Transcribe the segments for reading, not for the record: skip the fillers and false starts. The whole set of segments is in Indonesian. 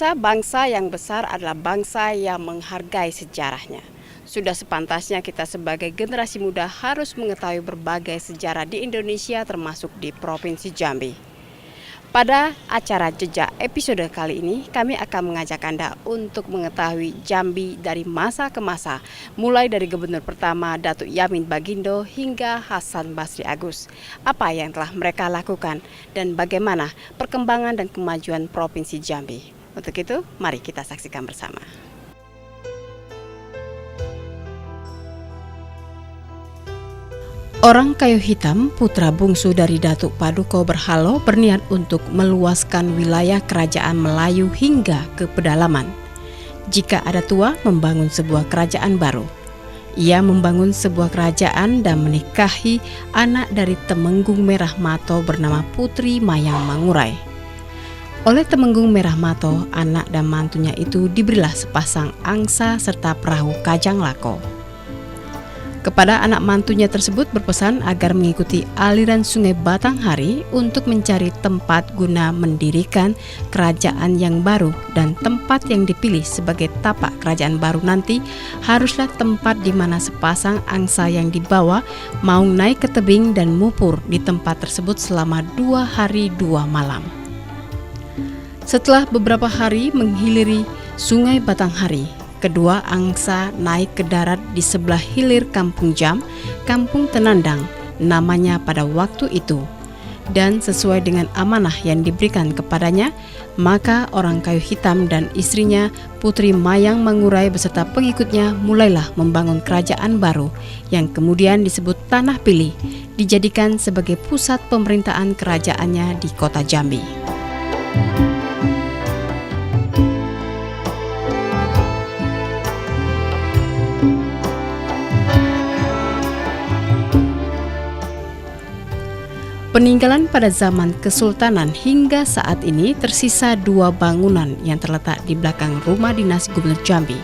Pemirsa, bangsa yang besar adalah bangsa yang menghargai sejarahnya. Sudah sepantasnya kita sebagai generasi muda harus mengetahui berbagai sejarah di Indonesia termasuk di Provinsi Jambi. Pada acara Jejak episode kali ini, kami akan mengajak Anda untuk mengetahui Jambi dari masa ke masa, mulai dari Gubernur pertama Datuk Yamin Bagindo hingga Hasan Basri Agus. Apa yang telah mereka lakukan dan bagaimana perkembangan dan kemajuan Provinsi Jambi. Untuk itu, mari kita saksikan bersama. Orang Kayu Hitam, putra bungsu dari Datuk Paduka Berhalo, berniat untuk meluaskan wilayah kerajaan Melayu hingga ke pedalaman. Jika ada tua, membangun sebuah kerajaan baru. Ia membangun sebuah kerajaan dan menikahi anak dari Temenggung Merah Mato bernama Putri Mayang Mangurai. Oleh Temenggung Merah Mato, anak dan mantunya itu diberilah sepasang angsa serta perahu Kajang Lako. Kepada anak mantunya tersebut berpesan agar mengikuti aliran sungai Batanghari untuk mencari tempat guna mendirikan kerajaan yang baru, dan tempat yang dipilih sebagai tapak kerajaan baru nanti haruslah tempat di mana sepasang angsa yang dibawa mau naik ke tebing dan mupur di tempat tersebut selama 2 hari 2 malam. Setelah beberapa hari menghiliri sungai Batanghari, kedua angsa naik ke darat di sebelah hilir Kampung Jam, Kampung Tenandang namanya pada waktu itu. Dan sesuai dengan amanah yang diberikan kepadanya, maka orang Kayu Hitam dan istrinya Putri Mayang Mangurai beserta pengikutnya mulailah membangun kerajaan baru yang kemudian disebut Tanah Pilih, dijadikan sebagai pusat pemerintahan kerajaannya di kota Jambi. Peninggalan pada zaman Kesultanan hingga saat ini tersisa 2 bangunan yang terletak di belakang rumah dinas Gubernur Jambi.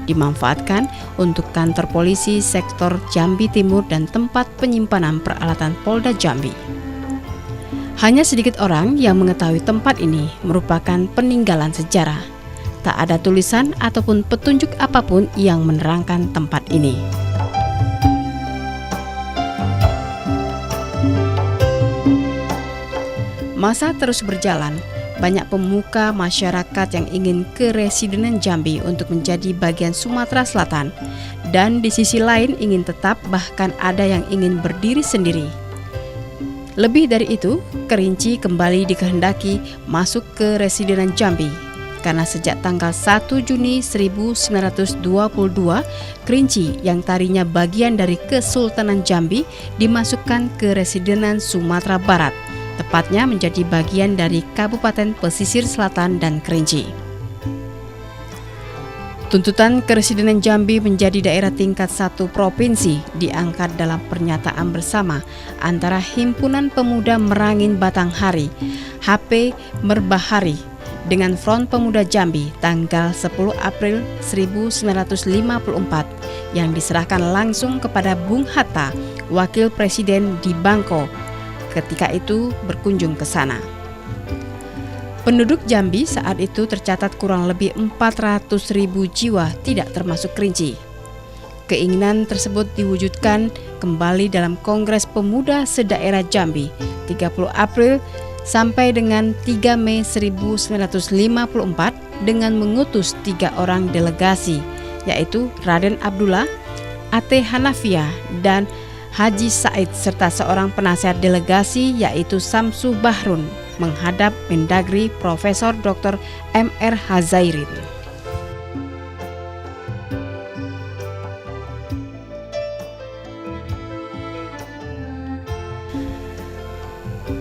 Dimanfaatkan untuk kantor polisi sektor Jambi Timur dan tempat penyimpanan peralatan Polda Jambi. Hanya sedikit orang yang mengetahui tempat ini merupakan peninggalan sejarah. Tak ada tulisan ataupun petunjuk apapun yang menerangkan tempat ini. Masa terus berjalan, banyak pemuka masyarakat yang ingin ke Residenan Jambi untuk menjadi bagian Sumatera Selatan, dan di sisi lain ingin tetap, bahkan ada yang ingin berdiri sendiri. Lebih dari itu, Kerinci kembali dikehendaki masuk ke Residenan Jambi, karena sejak tanggal 1 Juni 1922, Kerinci yang tadinya bagian dari Kesultanan Jambi dimasukkan ke Residenan Sumatera Barat, tepatnya menjadi bagian dari Kabupaten Pesisir Selatan dan Kerinci. Tuntutan Keresidenan Jambi menjadi daerah tingkat 1 provinsi diangkat dalam pernyataan bersama antara Himpunan Pemuda Merangin Batanghari (HP Merbahari) dengan Front Pemuda Jambi tanggal 10 April 1954 yang diserahkan langsung kepada Bung Hatta, Wakil Presiden di Bangko, ketika itu berkunjung ke sana. Penduduk Jambi saat itu tercatat kurang lebih 400.000 jiwa, tidak termasuk Kerinci. Keinginan tersebut diwujudkan kembali dalam Kongres Pemuda Sedaerah Jambi 30 April sampai dengan 3 Mei 1954 dengan mengutus 3 orang delegasi, yaitu Raden Abdullah, Ate Hanafia, dan Haji Said serta seorang penasihat delegasi yaitu Samsu Bahrun menghadap Mendagri Profesor Dr. M.R. Hazairin.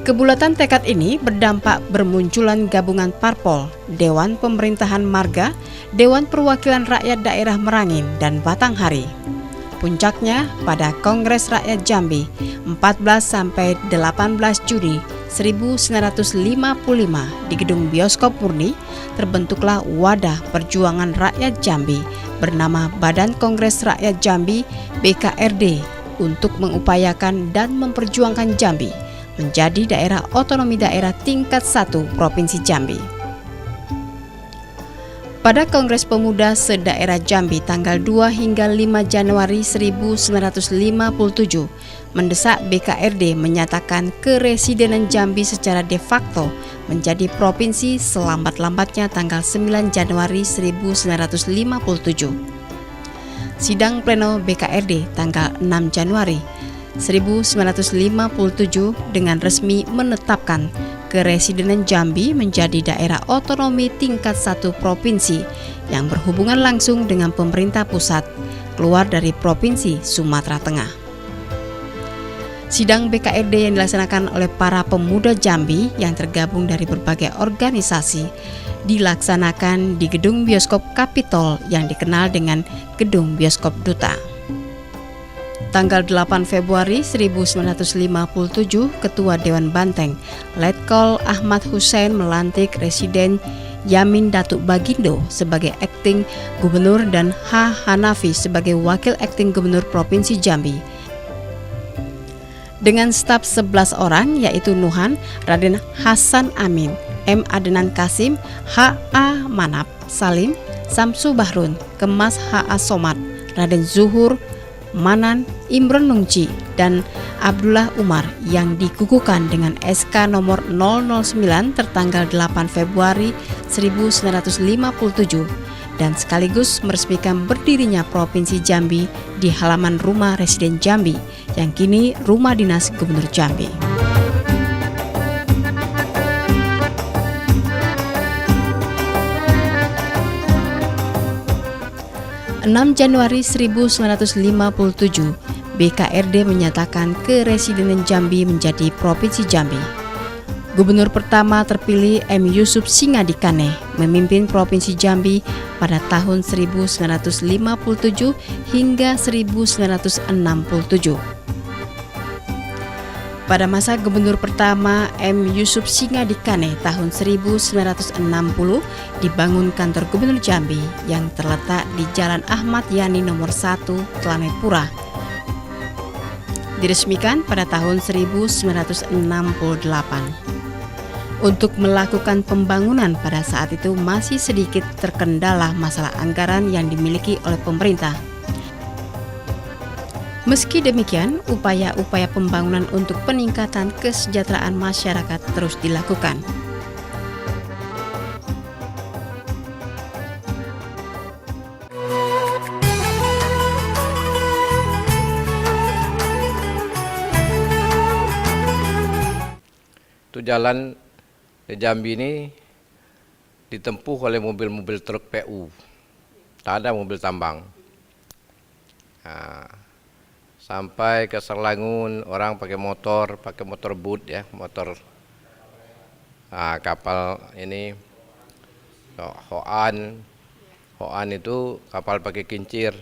Kebulatan tekad ini berdampak bermunculan gabungan parpol, Dewan Pemerintahan Marga, Dewan Perwakilan Rakyat Daerah Merangin, dan Batanghari. Puncaknya pada Kongres Rakyat Jambi 14 sampai 18 Juni 1955 di Gedung Bioskop Murni terbentuklah Wadah Perjuangan Rakyat Jambi bernama Badan Kongres Rakyat Jambi (BKRD) untuk mengupayakan dan memperjuangkan Jambi menjadi daerah otonomi daerah tingkat 1 Provinsi Jambi. Pada Kongres Pemuda se-Daerah Jambi tanggal 2 hingga 5 Januari 1957, mendesak BKRD menyatakan keresidenan Jambi secara de facto menjadi provinsi selambat-lambatnya tanggal 9 Januari 1957. Sidang pleno BKRD tanggal 6 Januari 1957 dengan resmi menetapkan keresidenan Jambi menjadi daerah otonomi tingkat 1 provinsi yang berhubungan langsung dengan pemerintah pusat keluar dari Provinsi Sumatera Tengah. Sidang BKRD yang dilaksanakan oleh para pemuda Jambi yang tergabung dari berbagai organisasi dilaksanakan di Gedung Bioskop Kapitol yang dikenal dengan Gedung Bioskop Duta. Tanggal 8 Februari 1957, Ketua Dewan Banteng, Letkol Ahmad Hussein melantik Residen Yamin Datuk Bagindo sebagai Akting Gubernur dan H. Hanafi sebagai Wakil Akting Gubernur Provinsi Jambi. Dengan staf 11 orang yaitu Nuhan, Raden Hasan Amin, M. Adenan Kasim, H. A. Manap, Salim, Samsu Bahrun, Kemas H. A. Somad, Raden Zuhur, Manan, Imron Nungci, dan Abdullah Umar yang dikukuhkan dengan SK nomor 009 tertanggal 8 Februari 1957 dan sekaligus meresmikan berdirinya Provinsi Jambi di halaman rumah Residen Jambi yang kini Rumah Dinas Gubernur Jambi. 6 Januari 1957, BKRD menyatakan keresidenan Jambi menjadi Provinsi Jambi. Gubernur pertama terpilih M. Yusuf Singadikane memimpin Provinsi Jambi pada tahun 1957 hingga 1967. Pada masa Gubernur pertama M. Yusuf Singadikane tahun 1960 dibangun kantor Gubernur Jambi yang terletak di Jalan Ahmad Yani nomor 1, Tlanepura. Diresmikan pada tahun 1968. Untuk melakukan pembangunan pada saat itu masih sedikit terkendala masalah anggaran yang dimiliki oleh pemerintah. Meski demikian, upaya-upaya pembangunan untuk peningkatan kesejahteraan masyarakat terus dilakukan. Itu jalan di Jambi ini ditempuh oleh mobil-mobil truk PU, tak ada mobil tambang. Nah, sampai ke Serlangun orang pakai motor boot ya, motor kapal ini Hoan itu kapal pakai kincir.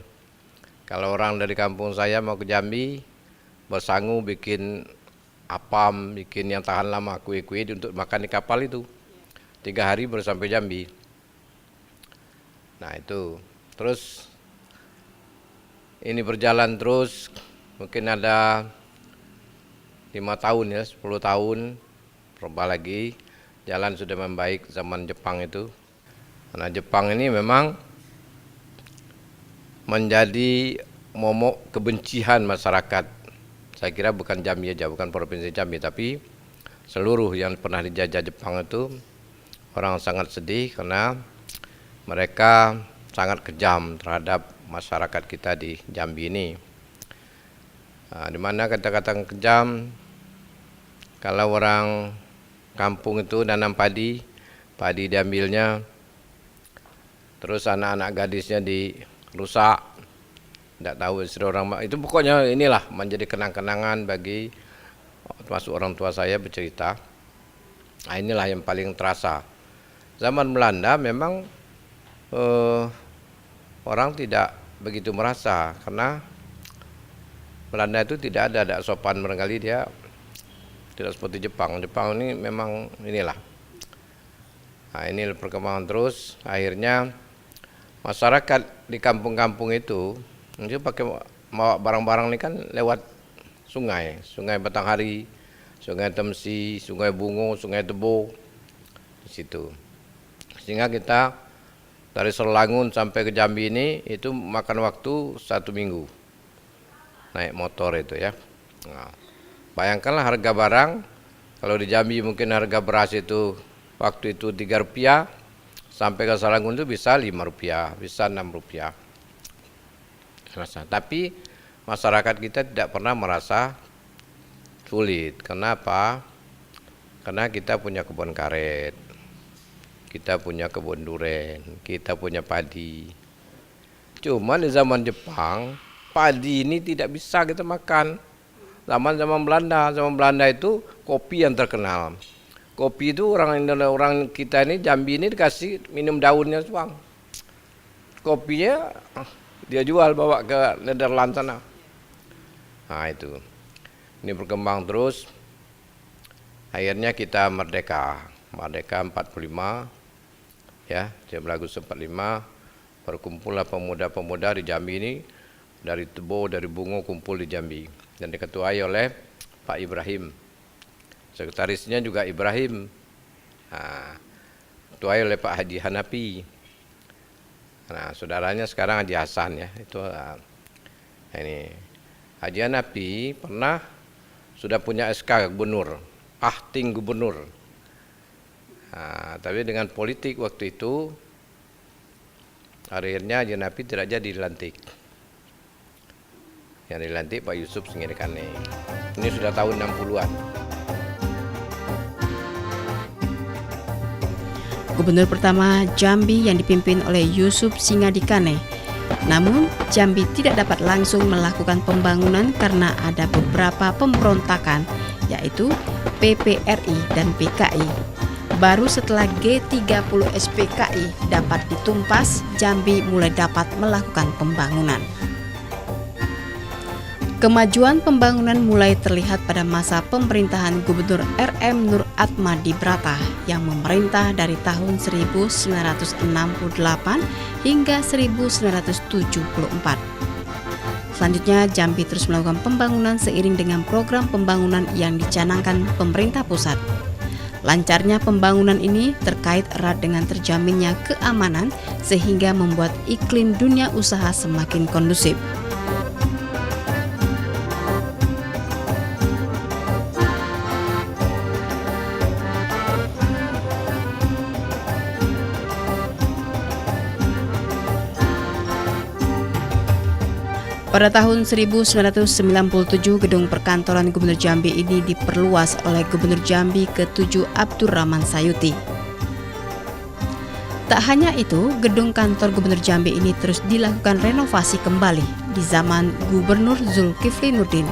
Kalau orang dari kampung saya mau ke Jambi bersangu bikin apam, bikin yang tahan lama, kue-kue untuk makan di kapal itu. 3 hari baru sampai Jambi. Nah itu, terus ini berjalan terus. Mungkin ada 5 tahun ya, 10 tahun, berubah lagi, jalan sudah membaik zaman Jepang itu. Karena Jepang ini memang menjadi momok kebencian masyarakat. Saya kira bukan Jambi aja, bukan Provinsi Jambi, tapi seluruh yang pernah dijajah Jepang itu orang sangat sedih karena mereka sangat kejam terhadap masyarakat kita di Jambi ini. Di mana kata-kata kejam, kalau orang kampung itu nanam padi diambilnya, terus anak-anak gadisnya dirusak, tidak tahu istri orang, itu pokoknya inilah menjadi kenang-kenangan bagi termasuk orang tua saya bercerita. Nah, inilah yang paling terasa. Zaman Belanda memang orang tidak begitu merasa karena Belanda itu tidak ada sopan, barangkali dia tidak seperti Jepang. Jepang ini memang inilah. Nah, ini perkembangan terus. Akhirnya masyarakat di kampung-kampung itu pakai bawa barang-barang ini kan lewat sungai Batanghari, Sungai Temsi, Sungai Bungo, Sungai Tebo di situ. Sehingga kita Dari Selangun sampai ke Jambi ini itu makan waktu 1 minggu naik motor itu ya. Nah, bayangkanlah harga barang, kalau di Jambi mungkin harga beras itu waktu itu Rp3, sampai ke Selangun itu bisa Rp5, bisa Rp6. Tapi masyarakat kita tidak pernah merasa sulit. Kenapa? Karena kita punya kebun karet, kita punya kebun duren, kita punya padi. Cuma di zaman Jepang, padi ini tidak bisa kita makan. Zaman Belanda itu kopi yang terkenal. Kopi itu orang kita ini Jambi ini dikasih minum daunnya doang. Kopinya dia jual bawa ke Nederland sana. Nah itu, ini berkembang terus. Akhirnya kita merdeka 45, ya, Jam Agustus 45, berkumpullah pemuda-pemuda di Jambi ini dari Tebo, dari Bungo kumpul di Jambi dan diketuai oleh Pak Ibrahim. Sekretarisnya juga Ibrahim. Nah, diketuai oleh Pak Haji Hanapi. Nah, saudaranya sekarang Haji Hasan ya. Itu ini Haji Hanapi pernah sudah punya SK gubernur, akting gubernur. Nah, tapi dengan politik waktu itu akhirnya Haji Hanapi tidak jadi dilantik. Yang dilantik Pak Yusuf Singirikane. Ini sudah tahun 60-an. Gubernur pertama Jambi yang dipimpin oleh Yusuf Singadikane. Namun, Jambi tidak dapat langsung melakukan pembangunan karena ada beberapa pemberontakan, yaitu PPRI dan PKI. Baru setelah G30 SPKI dapat ditumpas, Jambi mulai dapat melakukan pembangunan. Kemajuan pembangunan mulai terlihat pada masa pemerintahan Gubernur RM Nur Atmadi Brata yang memerintah dari tahun 1968 hingga 1974. Selanjutnya, Jambi terus melakukan pembangunan seiring dengan program pembangunan yang dicanangkan pemerintah pusat. Lancarnya pembangunan ini terkait erat dengan terjaminnya keamanan sehingga membuat iklim dunia usaha semakin kondusif. Pada tahun 1997, gedung perkantoran Gubernur Jambi ini diperluas oleh Gubernur Jambi ke-7 Abdurrahman Sayuti. Tak hanya itu, gedung kantor Gubernur Jambi ini terus dilakukan renovasi kembali di zaman Gubernur Zulkifli Nurdin.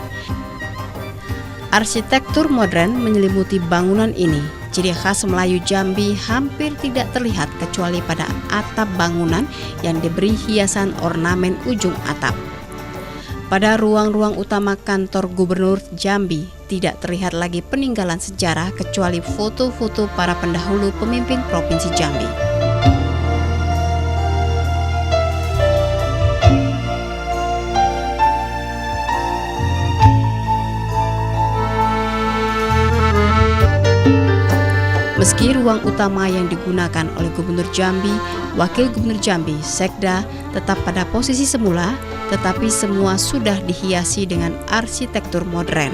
Arsitektur modern menyelimuti bangunan ini. Ciri khas Melayu Jambi hampir tidak terlihat kecuali pada atap bangunan yang diberi hiasan ornamen ujung atap. Pada ruang-ruang utama kantor Gubernur Jambi tidak terlihat lagi peninggalan sejarah kecuali foto-foto para pendahulu pemimpin Provinsi Jambi. Meski ruang utama yang digunakan oleh Gubernur Jambi, Wakil Gubernur Jambi, Sekda, tetap pada posisi semula, tetapi semua sudah dihiasi dengan arsitektur modern.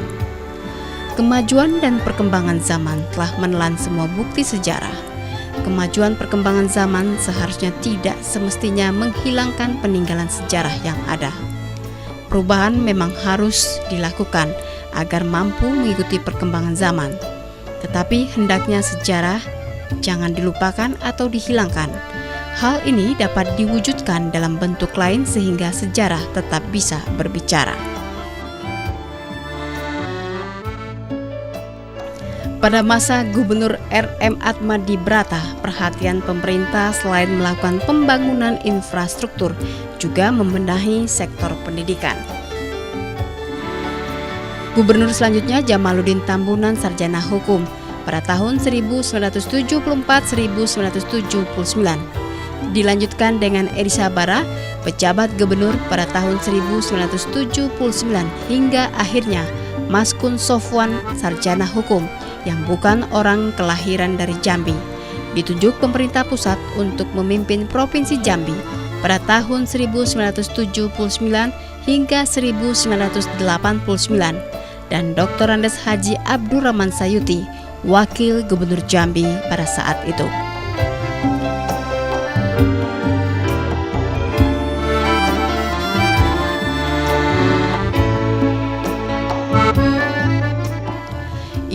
Kemajuan dan perkembangan zaman telah menelan semua bukti sejarah. Kemajuan perkembangan zaman seharusnya tidak semestinya menghilangkan peninggalan sejarah yang ada. Perubahan memang harus dilakukan agar mampu mengikuti perkembangan zaman. Tetapi hendaknya sejarah jangan dilupakan atau dihilangkan. Hal ini dapat diwujudkan dalam bentuk lain sehingga sejarah tetap bisa berbicara. Pada masa Gubernur RM Atmadi Brata, perhatian pemerintah selain melakukan pembangunan infrastruktur juga membenahi sektor pendidikan. Gubernur selanjutnya Jamaluddin Tambunan, sarjana hukum, pada tahun 1974-1979. Dilanjutkan dengan Edi Sabara, pejabat gubernur pada tahun 1979 hingga akhirnya Maskun Sofwan, sarjana hukum yang bukan orang kelahiran dari Jambi. ditunjuk pemerintah pusat untuk memimpin Provinsi Jambi pada tahun 1979 hingga 1989 dan Dr. Andes Haji Abdurrahman Sayuti, Wakil Gubernur Jambi pada saat itu.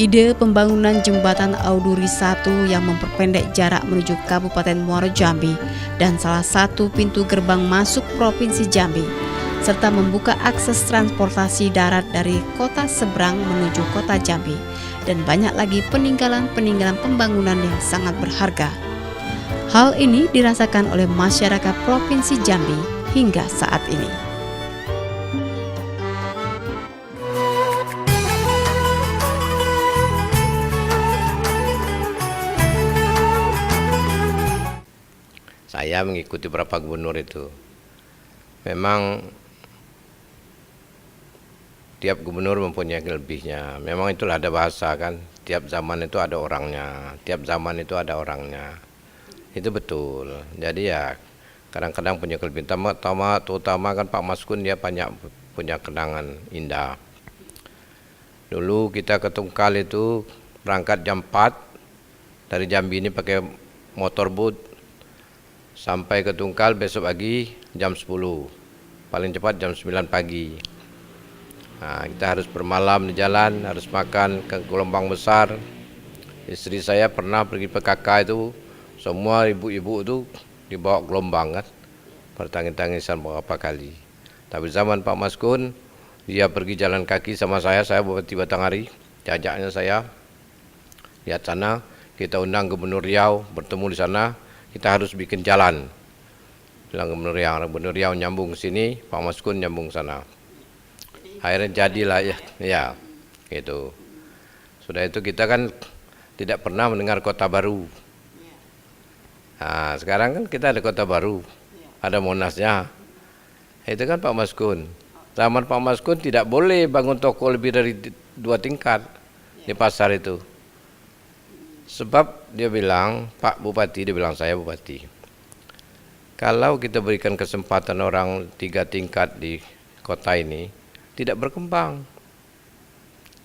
Ide pembangunan jembatan Auduri 1 yang memperpendek jarak menuju Kabupaten Muaro Jambi dan salah satu pintu gerbang masuk Provinsi Jambi, serta membuka akses transportasi darat dari kota seberang menuju kota Jambi, dan banyak lagi peninggalan-peninggalan pembangunan yang sangat berharga. Hal ini dirasakan oleh masyarakat Provinsi Jambi hingga saat ini. Saya mengikuti beberapa gubernur itu. Memang tiap gubernur mempunyai kelebihnya. Memang itulah ada bahasa kan, tiap zaman itu ada orangnya, tiap zaman itu ada orangnya. Itu betul. Jadi ya kadang-kadang punya kelebihan. Terutama kan Pak Maskun, dia banyak punya kenangan indah. Dulu kita ke Tungkal itu berangkat jam 4 dari Jambi ini pakai motor boot. Sampai ke Tungkal besok pagi jam 10, paling cepat jam 9 pagi. Nah, kita harus bermalam di jalan, harus makan ke gelombang besar. Istri saya pernah pergi PKK itu, semua ibu-ibu itu dibawa gelombang kan, bertangis-tangisan beberapa kali. Tapi zaman Pak Maskun, dia pergi jalan kaki sama saya Bupati Batanghari, jajaknya saya, lihat sana, kita undang Gubernur Riau, bertemu di sana. Kita harus bikin jalan. Bilang Gubernur Riau nyambung sini, Pak Maskun nyambung sana. Akhirnya jadilah ya gitu. Sudah itu kita kan tidak pernah mendengar kota baru. Nah, sekarang kan kita ada kota baru, ada Monasnya. Itu kan Pak Maskun. Zaman Pak Maskun tidak boleh bangun toko lebih dari 2 tingkat di pasar itu. Sebab dia bilang, Pak Bupati, dia bilang saya Bupati, kalau kita berikan kesempatan orang 3 tingkat di kota ini, tidak berkembang.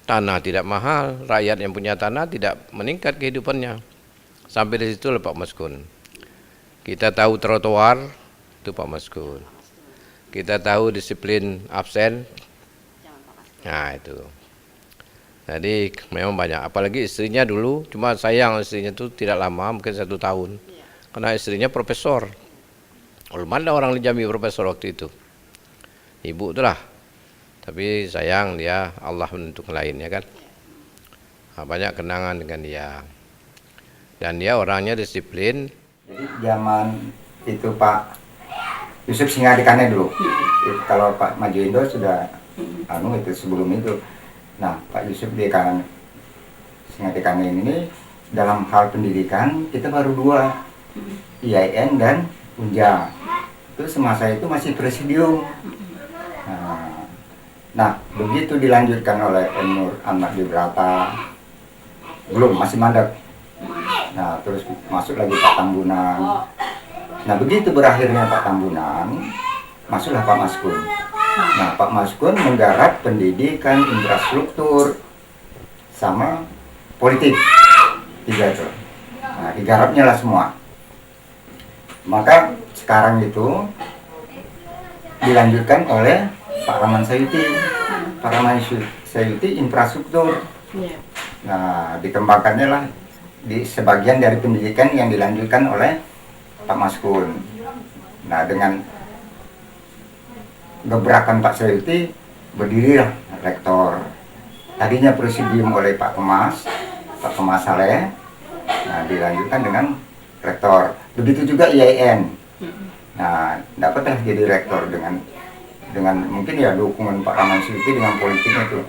Tanah tidak mahal, rakyat yang punya tanah tidak meningkat kehidupannya. Sampai di situ Pak Maskun. Kita tahu trotoar, itu Pak Maskun. Kita tahu disiplin absen, nah itu. Jadi memang banyak, apalagi istrinya dulu, cuma sayang istrinya itu tidak lama, mungkin 1 tahun. Karena istrinya profesor. Belum ada orang di Jambi profesor waktu itu. Ibu itulah. Tapi sayang dia, Allah menentukan lainnya kan. Nah, banyak kenangan dengan dia. Dan dia orangnya disiplin. Jadi zaman itu Pak Yusuf Singadikane dulu. Kalau Pak Maju Indo sudah itu sebelum itu. Nah, Pak Yusuf di kalangan Singadikane ini dalam hal pendidikan kita baru 2, IAIN dan Unja. Itu semasa itu masih presidium. Nah, begitu dilanjutkan oleh Nur Ahmad Dibrata, belum, masih mandek. Nah, terus masuk lagi Pak Tambunan. Nah, begitu berakhirnya Pak Tambunan, masuklah Pak Maskun. Nah, Pak Maskun menggarap pendidikan, infrastruktur, sama politik. 3 itu. Nah, digarapnya lah semua. Maka sekarang itu dilanjutkan oleh Pak Rahman Sayuti. Pak Rahman Sayuti infrastruktur. Nah, dikembangkannya lah di sebagian dari pendidikan yang dilanjutkan oleh Pak Maskun. Nah, dengan gebrakan Pak Sayuti berdirilah rektor. Tadinya presidium oleh Pak Kemas Saleh. Nah, dilanjutkan dengan rektor. Begitu juga IAIN. Nah, dapatlah jadi rektor dengan mungkin ya dukungan Pak Rahman Sayuti dengan politiknya itu.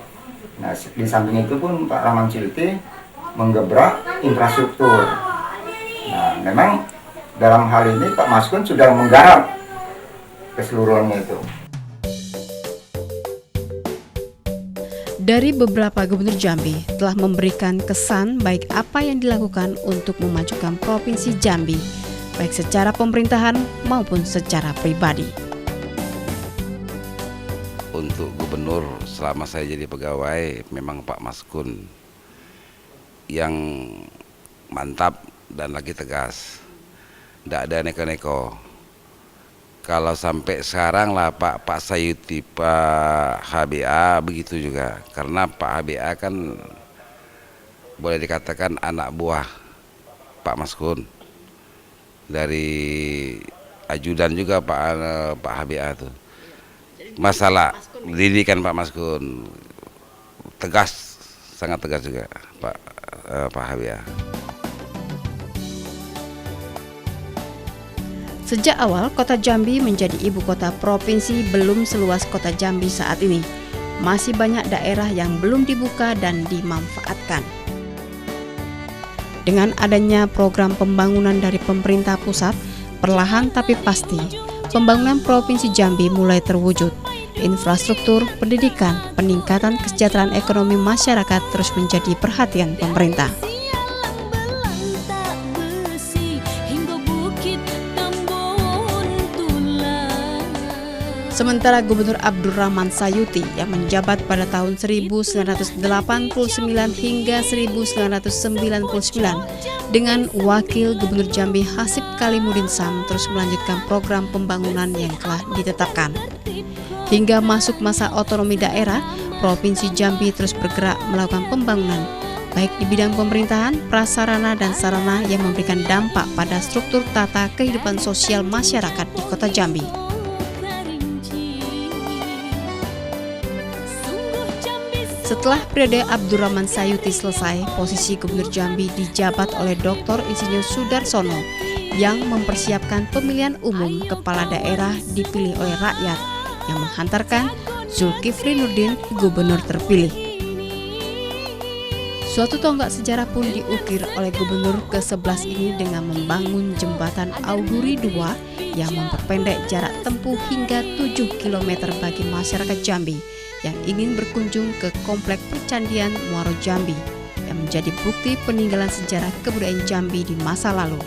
Nah, di samping itu pun Pak Rahman Sayuti menggebrak infrastruktur. Nah, memang dalam hal ini Pak Maskun sudah menggarap keseluruhannya itu. Dari beberapa gubernur Jambi telah memberikan kesan baik apa yang dilakukan untuk memajukan Provinsi Jambi, baik secara pemerintahan maupun secara pribadi. Untuk gubernur selama saya jadi pegawai memang Pak Maskun yang mantap dan lagi tegas, tidak ada neko-neko. Kalau sampai sekarang lah Pak Sayuti, Pak HBA begitu juga, karena Pak HBA kan boleh dikatakan anak buah Pak Maskun, dari ajudan juga Pak HBA tuh. Masalah pendidikan Pak Maskun tegas, sangat tegas juga Pak HBA. Sejak awal kota Jambi menjadi ibu kota provinsi belum seluas kota Jambi saat ini. Masih banyak daerah yang belum dibuka dan dimanfaatkan. Dengan adanya program pembangunan dari pemerintah pusat, perlahan tapi pasti, pembangunan Provinsi Jambi mulai terwujud. Infrastruktur, pendidikan, peningkatan kesejahteraan ekonomi masyarakat terus menjadi perhatian pemerintah. Sementara Gubernur Abdurrahman Sayuti yang menjabat pada tahun 1989 hingga 1999 dengan Wakil Gubernur Jambi Hasib Kalimuddin Sam terus melanjutkan program pembangunan yang telah ditetapkan. Hingga masuk masa otonomi daerah, Provinsi Jambi terus bergerak melakukan pembangunan, baik di bidang pemerintahan, prasarana, dan sarana yang memberikan dampak pada struktur tata kehidupan sosial masyarakat di kota Jambi. Setelah periode Abdurrahman Sayuti selesai, posisi Gubernur Jambi dijabat oleh Dr. Insinyur Sudarsono yang mempersiapkan pemilihan umum kepala daerah dipilih oleh rakyat yang menghantarkan Zulkifli Nurdin Gubernur terpilih. Suatu tonggak sejarah pun diukir oleh Gubernur ke-11 ini dengan membangun jembatan Auguri 2 yang memperpendek jarak tempuh hingga 7 km bagi masyarakat Jambi yang ingin berkunjung ke Komplek Percandian Muaro Jambi yang menjadi bukti peninggalan sejarah kebudayaan Jambi di masa lalu.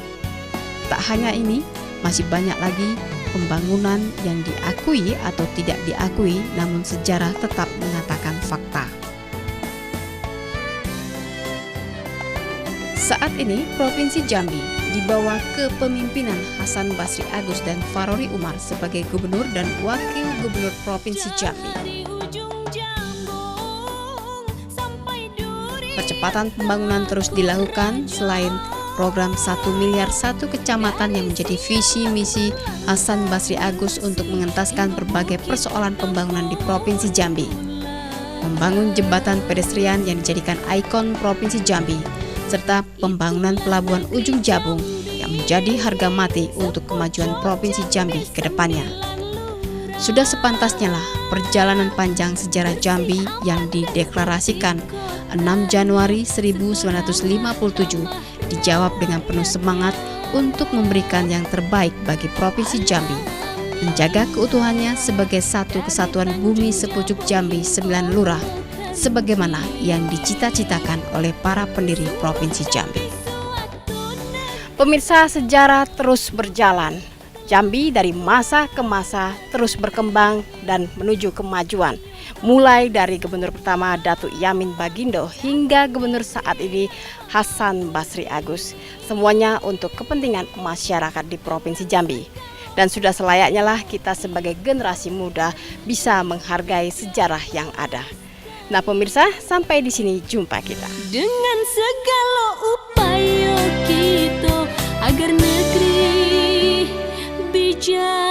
Tak hanya ini, masih banyak lagi pembangunan yang diakui atau tidak diakui, namun sejarah tetap mengatakan fakta. Saat ini, Provinsi Jambi di bawah kepemimpinan Hasan Basri Agus dan Farori Umar sebagai Gubernur dan Wakil Gubernur Provinsi Jambi. Percepatan pembangunan terus dilakukan selain program 1 miliar 1 kecamatan yang menjadi visi misi Hasan Basri Agus untuk mengentaskan berbagai persoalan pembangunan di Provinsi Jambi. Membangun jembatan pedestrian yang dijadikan ikon Provinsi Jambi, serta pembangunan pelabuhan Ujung Jabung yang menjadi harga mati untuk kemajuan Provinsi Jambi ke depannya. Sudah sepantasnya lah perjalanan panjang sejarah Jambi yang dideklarasikan 6 Januari 1957 dijawab dengan penuh semangat untuk memberikan yang terbaik bagi Provinsi Jambi, menjaga keutuhannya sebagai satu kesatuan bumi sepucuk Jambi 9 lurah, sebagaimana yang dicita-citakan oleh para pendiri Provinsi Jambi. Pemirsa, sejarah terus berjalan. Jambi dari masa ke masa terus berkembang dan menuju kemajuan. Mulai dari Gubernur pertama Datuk Yamin Bagindo hingga Gubernur saat ini Hasan Basri Agus. Semuanya untuk kepentingan masyarakat di Provinsi Jambi. Dan sudah selayaknya lah kita sebagai generasi muda bisa menghargai sejarah yang ada. Nah pemirsa, sampai di sini jumpa kita. Dengan segala upaya kita agar negeri bijak